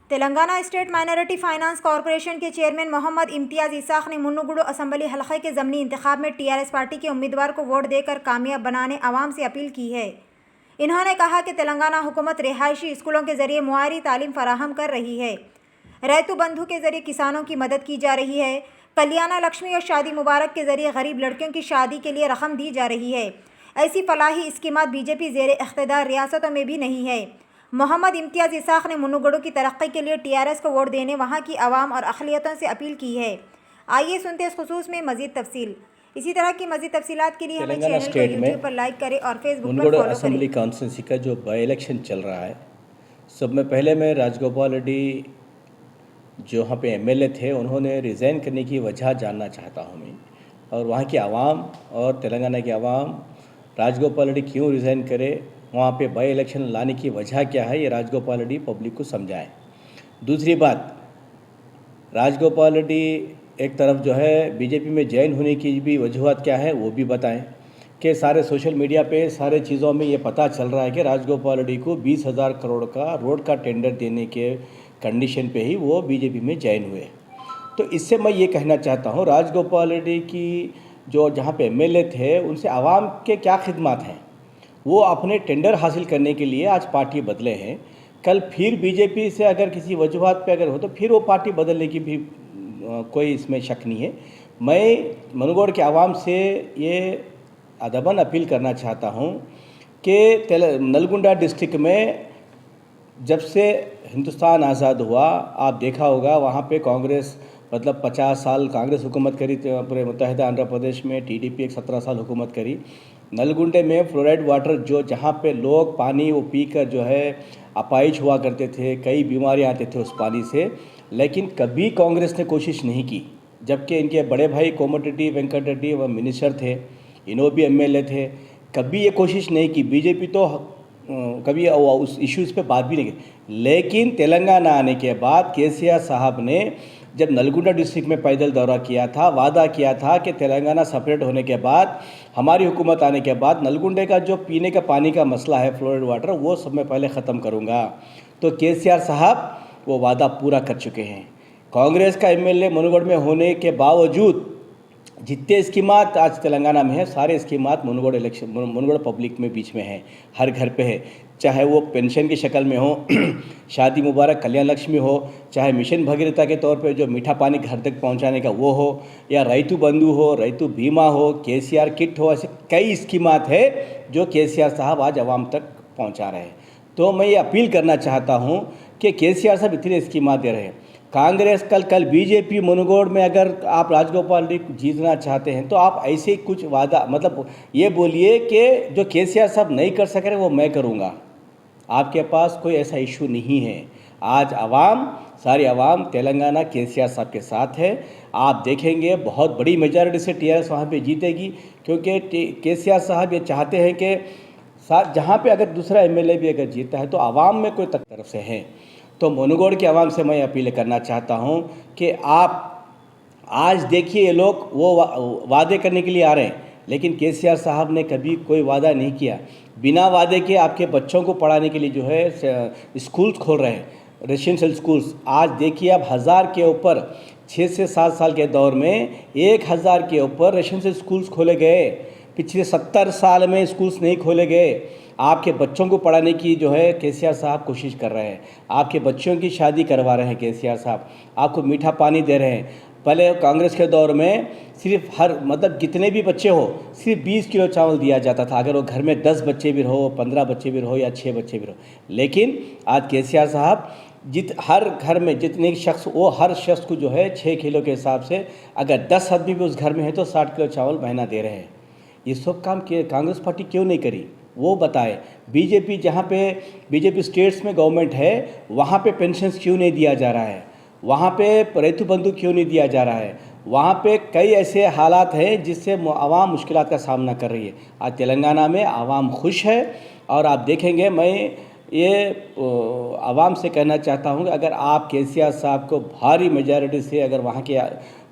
Telangana state minority finance corporation के chairman Mohammad इम्तियाज़ Isaac ने मुन्नुगुडु assembly हलक़े के ज़मीनी इंतखाब में टीआरएस पार्टी के उम्मीदवार को वोट देकर कामयाब बनाने आवाम से अपील की है। इन्होंने कहा कि तेलंगाना हुकूमत रिहायशी स्कूलों के ज़रिए मुआरी तालीम फराहम कर रही है। रैतु बंधु के ज़रिए किसानों की मदद की जा रही है। कल्याणा लक्ष्मी और शादी मुबारक के ज़रिए गरीब लड़कियों की शादी के लिए रकम दी जा रही है। ऐसी फलाही स्कीमात बीजेपी ज़ेर इख्तिदार रियासतों में भी नहीं है। मोहम्मद इम्तियाज़ इसाक ने मुन्नुगुडु की तरक्की के लिए टीआरएस को वोट देने वहां की आवाम और अक़लियतों से अपील की है। आइए सुनते हैं इस खुसूस में मज़ीद तफसील। इसी तरह की मज़ीद तफसीलात के लिए हमें चैनल को यूट्यूब पर लाइक करें और फेसबुक पर मुन्नुगुडु फॉलो असेंबली करें। कॉन्स्टिट्यूंसी का जो बाई इलेक्शन चल रहा है, सब में पहले मैं राजगोपाल रेड्डी जो वहाँ पे एमएलए थे, उन्होंने रिज़ाइन करने की वजह जानना चाहता हूँ मैं, और वहाँ की आवाम और तेलंगाना की आवाम राजगोपाल रेड्डी क्यों रिज़ाइन करे, वहाँ पे बाई इलेक्शन लाने की वजह क्या है, ये राजगोपाल रेड्डी पब्लिक को समझाएं। दूसरी बात, राजगोपाल रेड्डी एक तरफ जो है बीजेपी में ज्वाइन होने की भी वजूहत क्या है वो भी बताएं कि सारे सोशल मीडिया पे सारे चीज़ों में ये पता चल रहा है कि राजगोपाल रेड्डी को 20,000 करोड़ का रोड का टेंडर देने के कंडीशन पे ही वो बीजेपी में ज्वाइन हुए। तो इससे मैं ये कहना चाहता हूँ, राजगोपाल रेड्डी की जो जहाँ पे एमएलए थे, उनसे आवाम के क्या खिदमत हैं, वो अपने टेंडर हासिल करने के लिए आज पार्टी बदले हैं। कल फिर बीजेपी से अगर किसी वजूहत पे अगर हो तो फिर वो पार्टी बदलने की भी कोई इसमें शक नहीं है। मैं मुन्नुगुडु के आवाम से ये अदबन अपील करना चाहता हूँ कि नलगुंडा डिस्ट्रिक्ट में जब से हिंदुस्तान आज़ाद हुआ, आप देखा होगा वहाँ पे कांग्रेस मतलब 50 साल कांग्रेस हुकूमत करी, पूरे मुत्तहिदा आंध्र प्रदेश में टीडीपी एक 17 साल हुकूमत करी। नलगुंडे में फ्लोराइड वाटर जो जहाँ पे लोग पानी वो पीकर जो है अपाहिज हुआ करते थे, कई बीमारियाँ आते थे उस पानी से, लेकिन कभी कांग्रेस ने कोशिश नहीं की। जबकि इनके बड़े भाई कोमटिरेड्डी वेंकट रेड्डी वह मिनिस्टर थे, इन्हों भी एमएलए थे, कभी ये कोशिश नहीं की। बीजेपी तो कभी उस इश्यूज़ पे बात भी नहीं की। लेकिन तेलंगाना आने के बाद केसीआर साहब ने जब नलगुंडा डिस्ट्रिक्ट में पैदल दौरा किया था, वादा किया था कि तेलंगाना सेपरेट होने के बाद, हमारी हुकूमत आने के बाद नलगुंडे का जो पीने का पानी का मसला है फ्लोराइड वाटर, वो सब मैं पहले ख़त्म करूँगा। तो केसीआर साहब वो वादा पूरा कर चुके हैं। कांग्रेस का एमएलए मुन्नुगुडु में होने के बावजूद जितने स्कीमात आज तेलंगाना में है, सारे स्कीमात मुन्नुगुडु पब्लिक में बीच में है, हर घर पे है। चाहे वो पेंशन की शक्ल में हो, शादी मुबारक कल्याण लक्ष्मी हो, चाहे मिशन भगीरथा के तौर पे जो मीठा पानी घर तक पहुंचाने का वो हो, या रैतु बंधु हो, रैतु बीमा हो, केसीआर किट हो, ऐसे कई स्कीमात है जो केसीआर साहब आज आवाम तक पहुँचा रहे हैं। तो मैं ये अपील करना चाहता हूँ कि केसीआर साहब इतनी स्कीमात दे रहे हैं। कांग्रेस कल बीजेपी मुन्नुगुडु में अगर आप राजगोपाल रेड्डी जीतना चाहते हैं तो आप ऐसे कुछ वादा मतलब ये बोलिए कि जो केसीआर साहब नहीं कर सक रहे वो मैं करूँगा। आपके पास कोई ऐसा इशू नहीं है। आज आवाम, सारी आवाम तेलंगाना केसीआर साहब के साथ है। आप देखेंगे बहुत बड़ी मेजॉरिटी से टीआरएस वहाँ पे जीतेगी, क्योंकि केसीआर साहब ये चाहते हैं कि जहाँ पे अगर दूसरा एमएलए भी अगर जीता है तो आवाम में कोई तरफ से है। तो मुन्नुगुडु की आवाम से मैं अपील करना चाहता हूँ कि आप आज देखिए, ये लोग वो वादे करने के लिए आ रहे हैं, लेकिन केसीआर साहब ने कभी कोई वादा नहीं किया। बिना वादे के आपके बच्चों को पढ़ाने के लिए जो है स्कूल्स खोल रहे हैं, रेसिडेंशियल स्कूल्स। आज देखिए आप 1000 के ऊपर 6 से 7 साल के दौर में 1000 के ऊपर रेसिडेंशियल स्कूल्स खोले गए। पिछले 70 साल में स्कूल्स नहीं खोले गए। आपके बच्चों को पढ़ाने की जो है केसीआर साहब कोशिश कर रहे हैं। आपके बच्चों की शादी करवा रहे हैं केसीआर साहब, आपको मीठा पानी दे रहे हैं। पहले कांग्रेस के दौर में सिर्फ हर मतलब जितने भी बच्चे हो सिर्फ 20 किलो चावल दिया जाता था, अगर वो घर में 10 बच्चे भी रहो, 15 बच्चे भी रहो या 6 बच्चे भी रहो। लेकिन आज केसीआर साहब हर घर में जितने शख्स, वो हर शख्स को जो है 6 किलो के हिसाब से, अगर 10 आदमी भी उस घर में है तो 60 किलो चावल महीना दे रहे हैं। ये सब काम कांग्रेस पार्टी क्यों नहीं करी, वो बताए। बीजेपी जहाँ पे बीजेपी स्टेट्स में गवर्नमेंट है, वहाँ पे पेंशन्स क्यों नहीं दिया जा रहा है, वहाँ पे रैतु बंधु क्यों नहीं दिया जा रहा है। वहाँ पे कई ऐसे हालात हैं जिससे आवाम मुश्किलात का सामना कर रही है। आज तेलंगाना में आवाम खुश है, और आप देखेंगे, मैं ये आवाम से कहना चाहता हूँ कि अगर आप केसीआर साहब को भारी मेजॉरिटी से अगर वहाँ के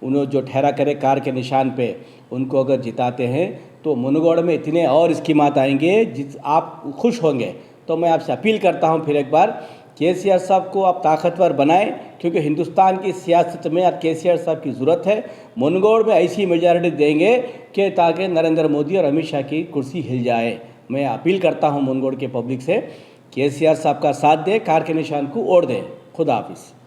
उन्होंने जो ठहरा करे कार के निशान पे उनको अगर जिताते हैं तो मुन्नुगुडु में इतने और स्कीमात आएंगे जिस आप खुश होंगे। तो मैं आपसे अपील करता हूं फिर एक बार केसीआर साहब को आप ताकतवर बनाएं, क्योंकि हिंदुस्तान की सियासत में अब केसीआर साहब की ज़रूरत है। मुनगोड़ में ऐसी मेजॉरिटी देंगे कि ताकि नरेंद्र मोदी और अमित शाह की कुर्सी हिल जाए। मैं अपील करता हूं मुनगोड़ के पब्लिक से, केसीआर साहब का साथ दें, कार के निशान को वोट दें। खुदा हाफिज़।